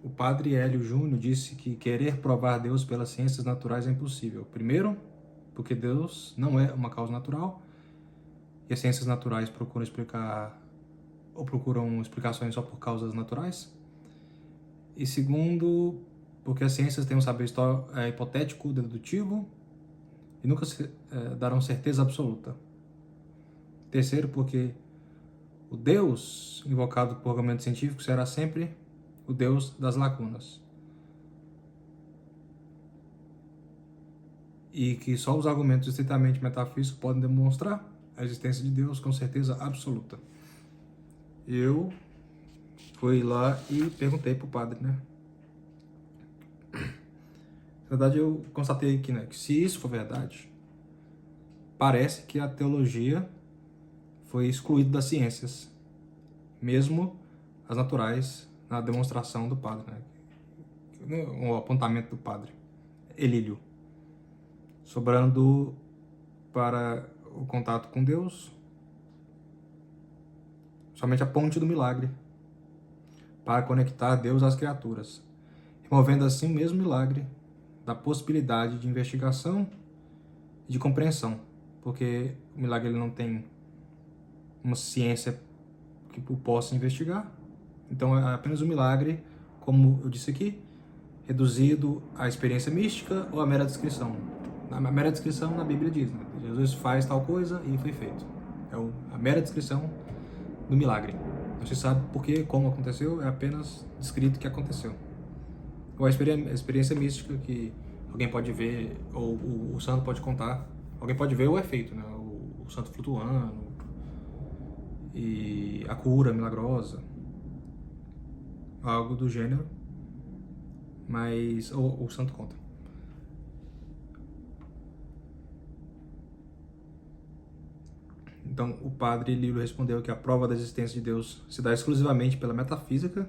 o padre Hélio Júnior disse que querer provar Deus pelas ciências naturais é impossível. Primeiro, porque Deus não é uma causa natural, e as ciências naturais procuram explicar ou procuram explicações só por causas naturais. E segundo, porque as ciências têm um saber hipotético, dedutivo, e nunca darão certeza absoluta. Terceiro, porque o Deus invocado por argumento científico será sempre o Deus das lacunas. E que só os argumentos estritamente metafísicos podem demonstrar a existência de Deus com certeza absoluta. Eu fui lá e perguntei pro padre, né? Na verdade, eu constatei aqui, né, que se isso for verdade, parece que a teologia foi excluída das ciências, mesmo as naturais, na demonstração do padre, né? O apontamento do padre Elílio, sobrando para o contato com Deus somente a ponte do milagre, para conectar Deus às criaturas, removendo assim o mesmo milagre da possibilidade de investigação e de compreensão, porque o milagre ele não tem uma ciência que o possa investigar, então é apenas um milagre, como eu disse aqui, reduzido à experiência mística ou à mera descrição. A mera descrição na Bíblia diz, né? Jesus faz tal coisa e foi feito. É a mera descrição do milagre. Não se sabe por que, como aconteceu, é apenas descrito que aconteceu. Ou a experiência mística que alguém pode ver, ou o santo pode contar. Alguém pode ver o efeito, né? O santo flutuando, e a cura milagrosa, algo do gênero, mas o santo conta. Então, o padre Lírio respondeu que a prova da existência de Deus se dá exclusivamente pela metafísica,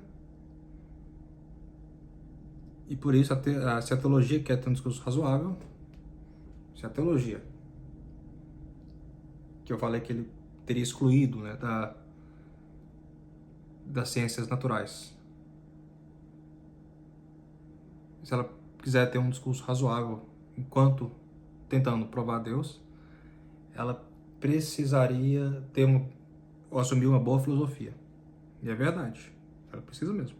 e por isso, se a teologia quer ter um discurso razoável, se a teologia, que eu falei que ele teria excluído, né, das ciências naturais, se ela quiser ter um discurso razoável enquanto tentando provar Deus, ela precisaria ou assumir uma boa filosofia. E é verdade, ela precisa mesmo.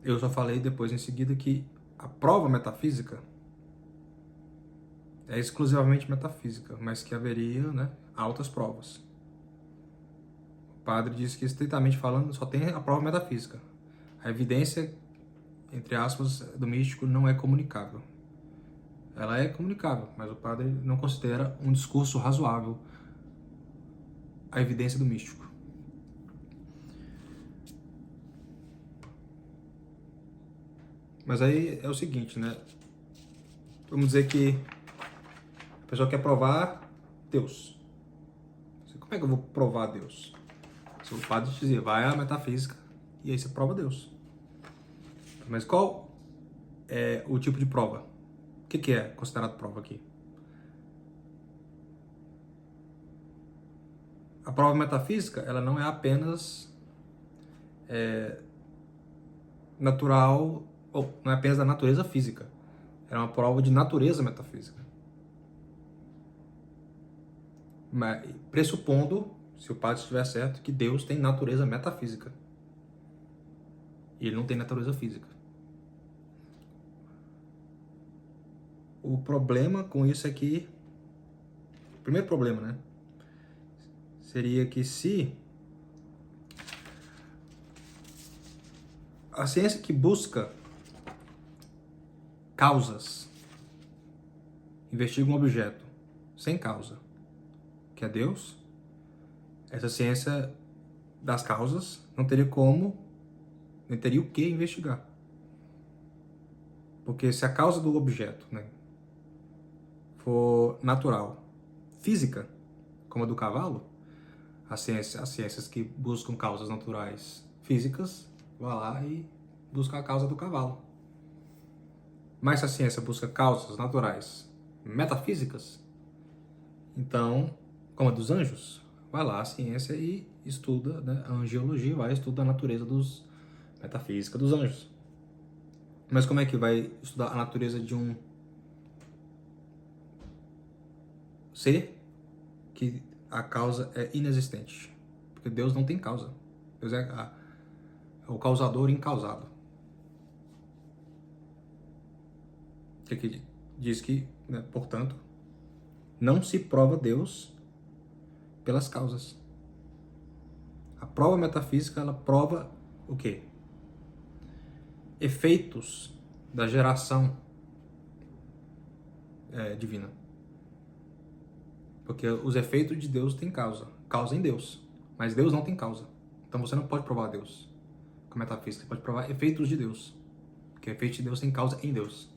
Eu só falei depois, em seguida, que a prova metafísica é exclusivamente metafísica, mas que haveria, né, altas provas. O padre disse que, estritamente falando, só tem a prova metafísica. A evidência, entre aspas, do místico não é comunicável. Ela é comunicável, mas o padre não considera um discurso razoável a evidência do místico. Mas aí é o seguinte, né? Vamos dizer que a pessoa quer provar Deus. Como é que eu vou provar Deus? Se o padre dizer, vai à metafísica e aí você prova Deus. Mas qual é o tipo de prova? O que é considerado prova aqui? A prova metafísica, ela não é apenas natural, ou não é apenas da natureza física. Ela é uma prova de natureza metafísica. Mas, pressupondo, se o padre estiver certo, que Deus tem natureza metafísica. E ele não tem natureza física. O problema com isso é que... O primeiro problema, né? Seria que se a ciência que busca causas investiga um objeto sem causa, que é Deus, essa ciência das causas não teria o que investigar. Porque se a causa do objeto, né, for natural, física, como a do cavalo, as ciências que buscam causas naturais físicas, vão lá e buscam a causa do cavalo. Mas se a ciência busca causas naturais metafísicas, então, como a dos anjos, vai lá a ciência e estuda, né, a angiologia, vai estudar a natureza metafísica dos anjos. Mas como é que vai estudar a natureza de um ser que a causa é inexistente? Porque Deus não tem causa. Deus é o causador incausado. Que aqui diz que, né, portanto, não se prova Deus pelas causas. A prova metafísica, ela prova o quê? Efeitos da geração divina. Porque os efeitos de Deus têm causa. Causa em Deus. Mas Deus não tem causa. Então você não pode provar Deus com metafísica. Você pode provar efeitos de Deus. Porque efeitos de Deus têm causa em Deus.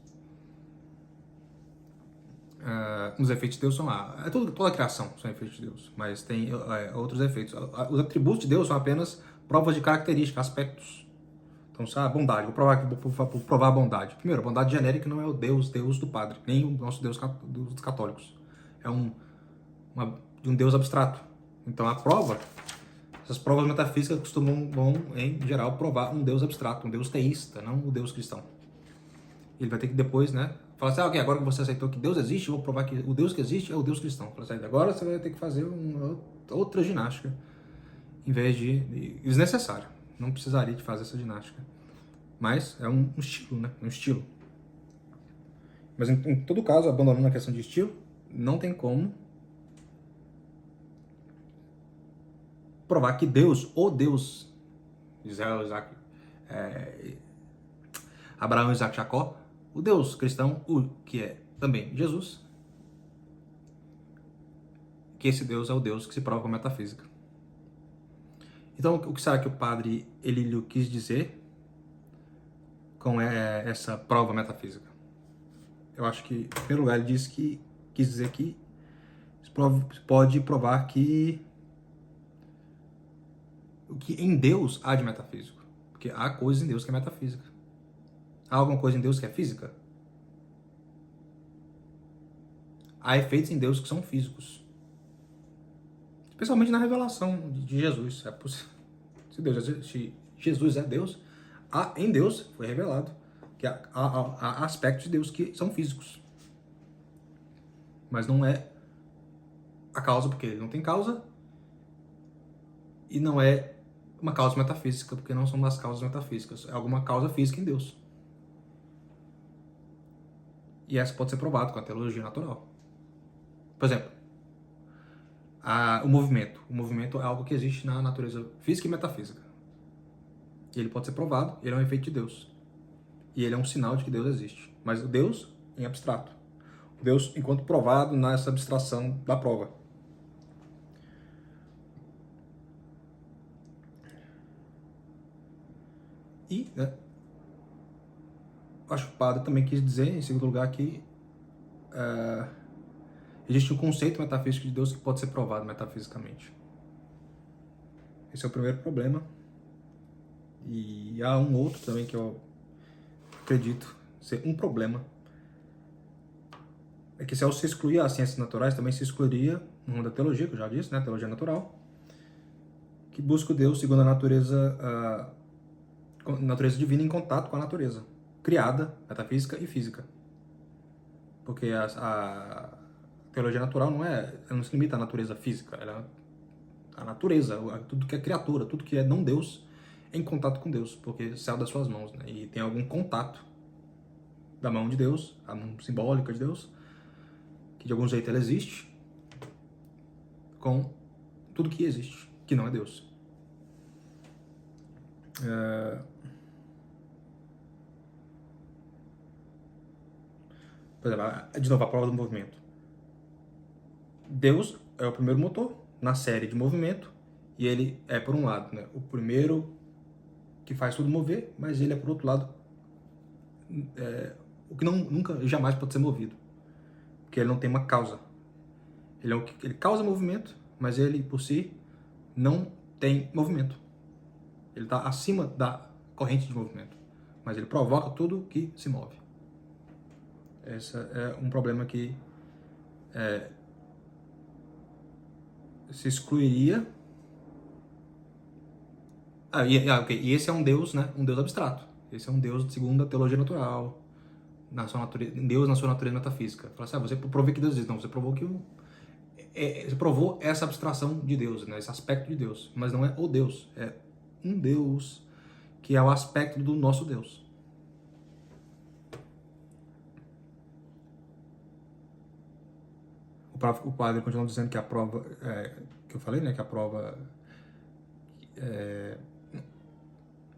Os efeitos de Deus são lá. Toda a criação são efeitos de Deus. Mas tem outros efeitos. Os atributos de Deus são apenas provas de características, aspectos. Então, bondade. Vou provar a bondade. Primeiro, a bondade genérica não é o Deus do Padre. Nem o nosso Deus dos católicos. É de um Deus abstrato. Então, essas provas metafísicas vão, em geral, provar um Deus abstrato, um Deus teísta, não o Deus cristão. Ele vai ter que depois, falar assim, ok, agora que você aceitou que Deus existe, eu vou provar que o Deus que existe é o Deus cristão. Fala assim, agora você vai ter que fazer outra ginástica, em vez de desnecessário. Não precisaria de fazer essa ginástica. Mas é um estilo, né? Um estilo. Mas em todo caso, abandonando a questão de estilo, não tem como provar que Deus, o Deus, Israel, Isaac, Abraão, Isaac, Jacó, o Deus cristão, que é também Jesus, que esse Deus é o Deus que se prova com a metafísica. Então, o que será que o padre Elílio quis dizer com essa prova metafísica? Eu acho que, em primeiro lugar, ele quis dizer que pode provar que o que em Deus há de metafísico. Porque há coisas em Deus que é metafísica. Há alguma coisa em Deus que é física? Há efeitos em Deus que são físicos. Especialmente na revelação de Jesus. Se Jesus é Deus, em Deus foi revelado que há aspectos de Deus que são físicos. Mas não é a causa, porque ele não tem causa. E não é uma causa metafísica, porque não são das causas metafísicas. É alguma causa física em Deus. E essa pode ser provada com a teologia natural. Por exemplo, o movimento. O movimento é algo que existe na natureza física e metafísica. E ele pode ser provado, ele é um efeito de Deus. E ele é um sinal de que Deus existe. Mas o Deus em abstrato. O Deus enquanto provado nessa abstração da prova. E, acho que o padre também quis dizer, em segundo lugar, que existe um conceito metafísico de Deus que pode ser provado metafisicamente. Esse é o primeiro problema. E há um outro também que eu acredito ser um problema. É que se ao se excluir as ciências naturais, também se excluiria no mundo da teologia, que eu já disse, né? Teologia natural, que busca o Deus segundo a natureza divina em contato com a natureza, criada, metafísica e física. Porque a teologia natural ela não se limita à natureza física, a natureza, tudo que é criatura, tudo que é não Deus, em contato com Deus, porque saiu das suas mãos, né? E tem algum contato da mão de Deus, a mão simbólica de Deus, que de algum jeito ela existe, com tudo que existe, que não é Deus. Por exemplo, de novo, a prova do movimento. Deus é o primeiro motor na série de movimento, e ele é, por um lado, né, o primeiro que faz tudo mover, mas ele é, por outro lado, o que nunca, jamais pode ser movido, porque ele não tem uma causa. Ele causa movimento, mas ele, por si, não tem movimento. Ele está acima da corrente de movimento, mas ele provoca tudo que se move. Esse é um problema que se excluiria Ok. E esse é um Deus, né? Um Deus abstrato. Esse é um Deus segundo a teologia natural, na sua natureza, Deus na sua natureza metafísica. Fala assim, você provou que Deus existe. Não, você provou que você provou essa abstração de Deus, né? Esse aspecto de Deus. Mas não é o Deus. É um Deus que é o aspecto do nosso Deus. O padre continua dizendo que a prova, que eu falei, né? Que a prova...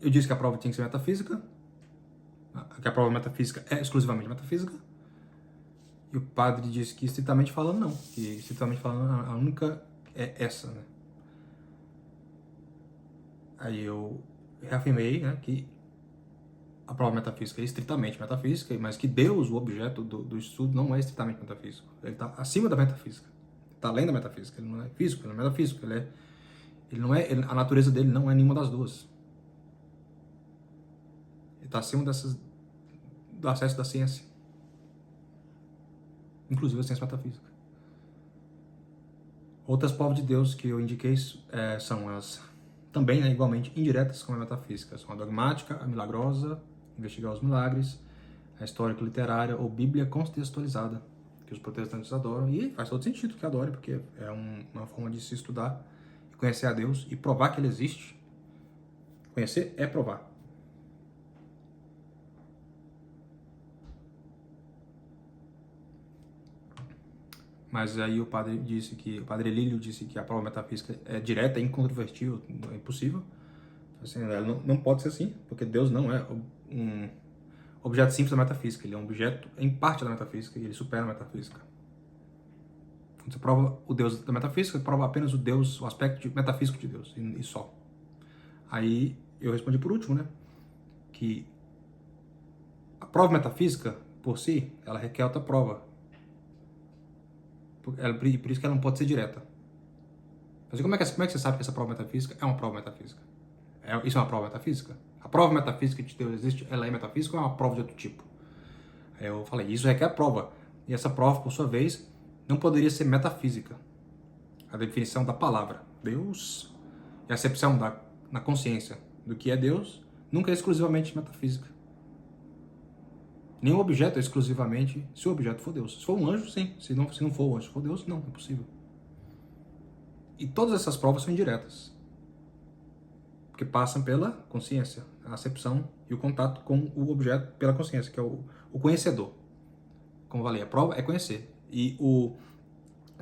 eu disse que a prova tinha que ser metafísica, que a prova metafísica é exclusivamente metafísica. E o padre disse que, estritamente falando, não. Que, estritamente falando, a única é essa, né? Aí eu reafirmei, né, que a prova metafísica é estritamente metafísica, mas que Deus, o objeto do estudo, não é estritamente metafísico. Ele está acima da metafísica. Está além da metafísica. Ele não é físico, ele não é metafísico. Ele não é, a natureza dele não é nenhuma das duas. Ele está acima do acesso da ciência. Inclusive a ciência metafísica. Outras provas de Deus que eu indiquei são as também, né, igualmente indiretas como a metafísica. São a dogmática, a milagrosa, investigar os milagres, a histórico-literária ou Bíblia contextualizada, que os protestantes adoram. E faz todo sentido que adorem, porque é uma forma de se estudar e conhecer a Deus e provar que Ele existe. Conhecer é provar. Mas aí o padre Elílio disse que a prova metafísica é direta, é incontrovertível, é impossível. Assim, ela não pode ser assim, porque Deus não é um objeto simples da metafísica, ele é um objeto em parte da metafísica e ele supera a metafísica. Quando você prova o Deus da metafísica, você prova apenas o Deus, o aspecto metafísico de Deus, e só. Aí eu respondi por último, né, que a prova metafísica, por si, ela requer outra prova. Por isso que ela não pode ser direta. Mas como é que você sabe que essa prova metafísica é uma prova metafísica? Isso é uma prova metafísica? A prova metafísica de Deus existe, ela é metafísica ou é uma prova de outro tipo? Aí eu falei, isso requer prova. E essa prova, por sua vez, não poderia ser metafísica. A definição da palavra Deus e a acepção na consciência do que é Deus nunca é exclusivamente metafísica. Nenhum objeto é exclusivamente se o objeto for Deus. Se for um anjo, sim. Se não for um anjo, se for Deus, não, é impossível. E todas essas provas são indiretas, porque passam pela consciência, a acepção e o contato com o objeto pela consciência, que é o conhecedor. Como eu falei, a prova é conhecer. E o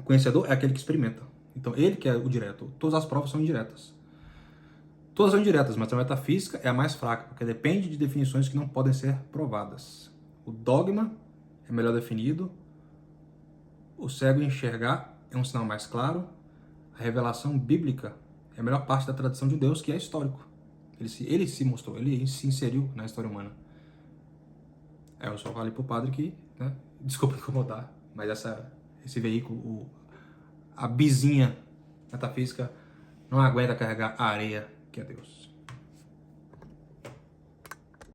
conhecedor é aquele que experimenta. Então, ele que é o direto. Todas as provas são indiretas. Todas são indiretas, mas a metafísica é a mais fraca, porque depende de definições que não podem ser provadas. O dogma é melhor definido, o cego enxergar é um sinal mais claro, a revelação bíblica é a melhor parte da tradição de Deus, que é histórico. Ele se mostrou, ele se inseriu na história humana. Eu só falei pro padre que, né, desculpa incomodar, mas esse veículo, a bizinha metafísica, não aguenta carregar a areia que é Deus.